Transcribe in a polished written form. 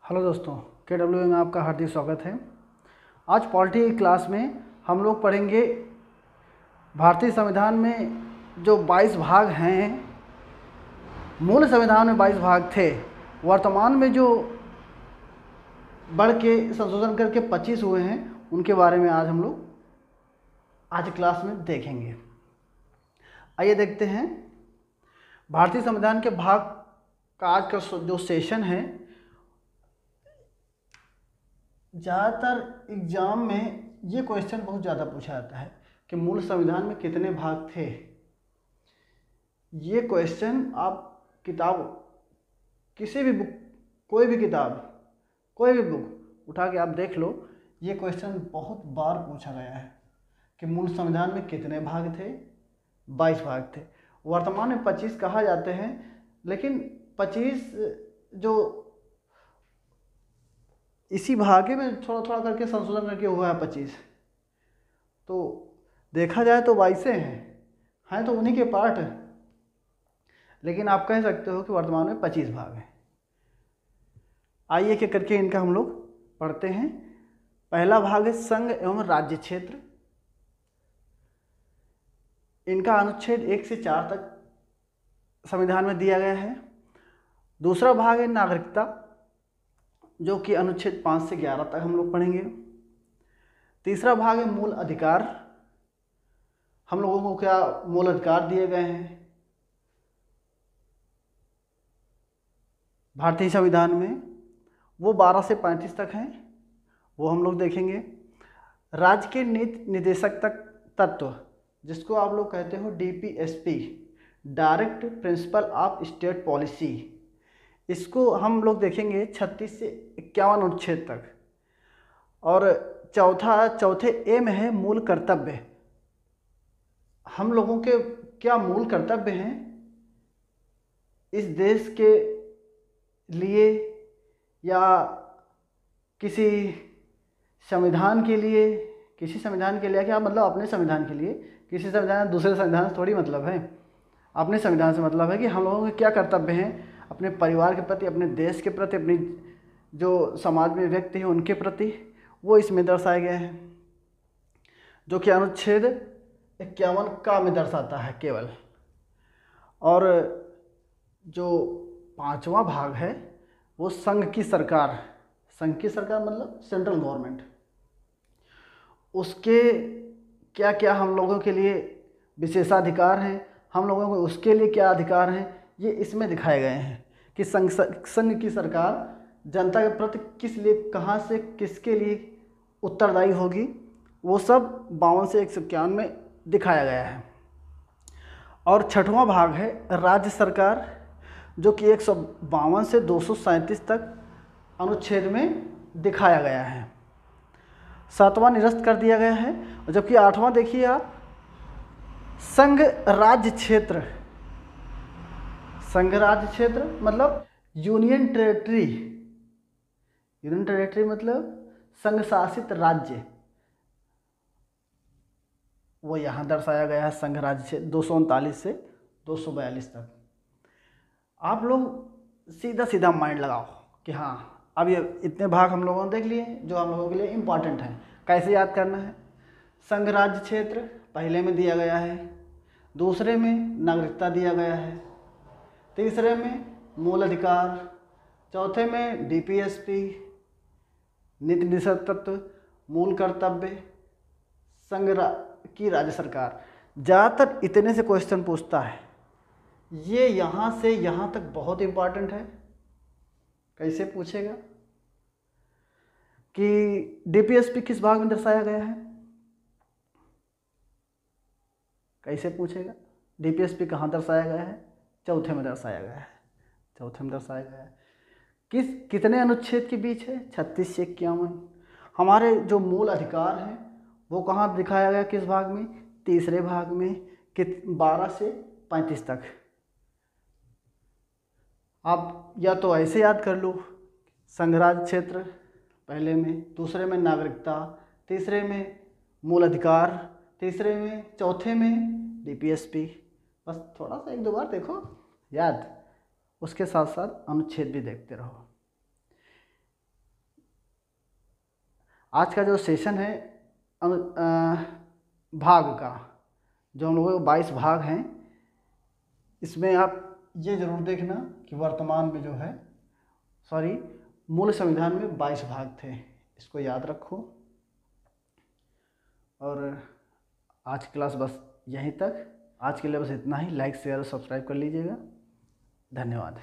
Hello दोस्तों, KW में आपका हार्दिक स्वागत है। आज पॉलिटी की क्लास में हम लोग पढ़ेंगे भारतीय संविधान में जो 22 भाग हैं। मूल संविधान में 22 भाग थे, वर्तमान में जो बढ़ के संशोधन करके 25 हुए हैं, उनके बारे में आज हम लोग आज क्लास में देखेंगे। आइए देखते हैं भारतीय संविधान के भाग का आज का जो सेशन है। ज़्यादातर एग्ज़ाम में ये क्वेश्चन बहुत ज़्यादा पूछा जाता है कि मूल संविधान में कितने भाग थे। ये क्वेश्चन आप किताब किसी भी बुक कोई भी बुक उठा के आप देख लो, ये क्वेश्चन बहुत बार पूछा गया है कि मूल संविधान में कितने भाग थे। 22 भाग थे, वर्तमान में 25 कहा जाते हैं, लेकिन 25 जो इसी भागे में थोड़ा थोड़ा करके संशोधन करके हुआ है 25, तो देखा जाए तो 22 हैं तो उन्हीं के पार्ट, लेकिन आप कह सकते हो कि वर्तमान में 25 भाग हैं। आइए एक एक करके इनका हम लोग पढ़ते हैं। पहला भाग है संघ एवं राज्य क्षेत्र। इनका अनुच्छेद 1 से 4 तक संविधान में दिया गया है। दूसरा भाग है नागरिकता, जो कि अनुच्छेद 5 से 11 तक हम लोग पढ़ेंगे। तीसरा भाग है मूल अधिकार। हम लोगों को क्या मूल अधिकार दिए गए हैं भारतीय संविधान में, वो 12 से 35 तक हैं, वो हम लोग देखेंगे। राज्य के नीति निदेशक तक तत्व, जिसको आप लोग कहते हो DPSP, direct principle of state policy, इसको हम लोग देखेंगे 36 से 51 अनुच्छेद तक। और चौथे ए में है मूल कर्तव्य। हम लोगों के क्या मूल कर्तव्य हैं इस देश के लिए या किसी संविधान के लिए। क्या मतलब अपने संविधान के लिए, किसी संविधान दूसरे संविधान से थोड़ी मतलब है। अपने संविधान से मतलब है कि हम लोगों के क्या कर्तव्य हैं अपने परिवार के प्रति, अपने देश के प्रति, अपनी जो समाज में व्यक्ति हैं उनके प्रति, वो इसमें दर्शाए गए हैं, जो कि अनुच्छेद 51 का में दर्शाता है केवल। और जो 5वां भाग है वो संघ की सरकार मतलब सेंट्रल गवर्नमेंट, उसके क्या क्या हम लोगों के लिए विशेषाधिकार हैं, हम लोगों को उसके लिए क्या अधिकार हैं, ये इसमें दिखाए गए हैं कि संघ की सरकार जनता के प्रति किस लिए, कहाँ से, किसके लिए उत्तरदायी होगी, वो सब 52 से 151 में दिखाया गया है। और 6वां भाग है राज्य सरकार, जो कि 152 से 237 तक अनुच्छेद में दिखाया गया है। 7वां निरस्त कर दिया गया है। और जबकि 8वां देखिए आप, संघ राज्य क्षेत्र मतलब यूनियन टेरेटरी मतलब संघ शासित राज्य, वो यहाँ दर्शाया गया है। संघ राज्य क्षेत्र 239 से 242 तक। आप लोग सीधा माइंड लगाओ कि हाँ, अब ये इतने भाग हम लोगों ने देख लिए जो हम लोगों के लिए इम्पॉर्टेंट हैं। कैसे याद करना है? संघ राज्य क्षेत्र पहले में दिया गया है, दूसरे में नागरिकता दिया गया है, तीसरे में मूल अधिकार, चौथे में DPSP नीति निदेशक तत्व, मूल कर्तव्य, संघ की राज्य सरकार। ज़्यादातर इतने से क्वेश्चन पूछता है। ये यहाँ से यहाँ तक बहुत इम्पॉर्टेंट है। कैसे पूछेगा कि DPSP किस भाग में दर्शाया गया है? कैसे पूछेगा DPSP कहाँ दर्शाया गया है? चौथे में दर्शाया गया है। कितने अनुच्छेद के बीच है? 36 से 51। हमारे जो मूल अधिकार हैं वो कहाँ दिखाया गया, किस भाग में? तीसरे भाग में, 12 से 35 तक। आप या तो ऐसे याद कर लो, संघ राज्य क्षेत्र पहले में, दूसरे में नागरिकता, तीसरे में मूल अधिकार, चौथे में DPSP। बस थोड़ा सा 1-2 बार देखो याद, उसके साथ साथ अनुच्छेद भी देखते रहो। आज का जो सेशन है भाग का, जो हम लोगों के 22 भाग हैं, इसमें आप ये ज़रूर देखना कि वर्तमान में जो है मूल संविधान में 22 भाग थे, इसको याद रखो। और आज की क्लास बस यहीं तक, आज के लिए बस इतना ही। लाइक शेयर और सब्सक्राइब कर लीजिएगा। धन्यवाद।